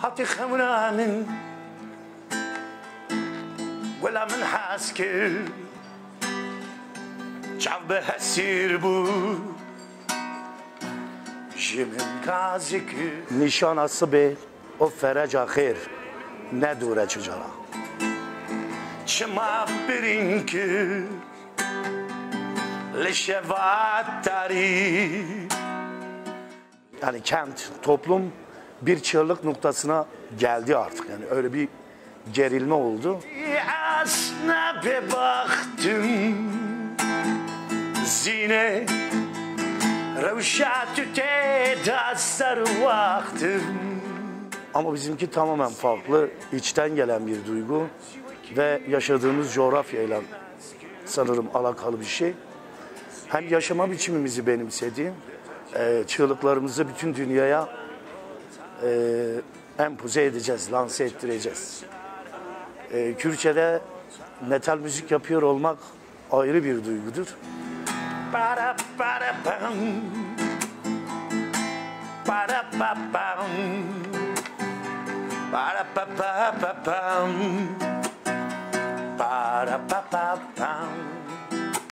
حتى خمرانن ولا من حاسكر شعب هسير بو جمن كازك نشان الصبي o ferec ahir ne dure çocuklar. Çma birinki leşevat tari. Yani kent, toplum bir çığlık noktasına geldi artık. Yani öyle bir gerilme oldu. Asna be baktım zine revşatü te dasar vaktim. Ama bizimki tamamen farklı, içten gelen bir duygu ve yaşadığımız coğrafyayla sanırım alakalı bir şey. Hem yaşama biçimimizi benimsedi, çığlıklarımızı bütün dünyaya empoze edeceğiz, lanse ettireceğiz. Kürtçe'de metal müzik yapıyor olmak ayrı bir duygudur. Para para pam, para pa pam. Para pa pa pa pam, para pa pa pam.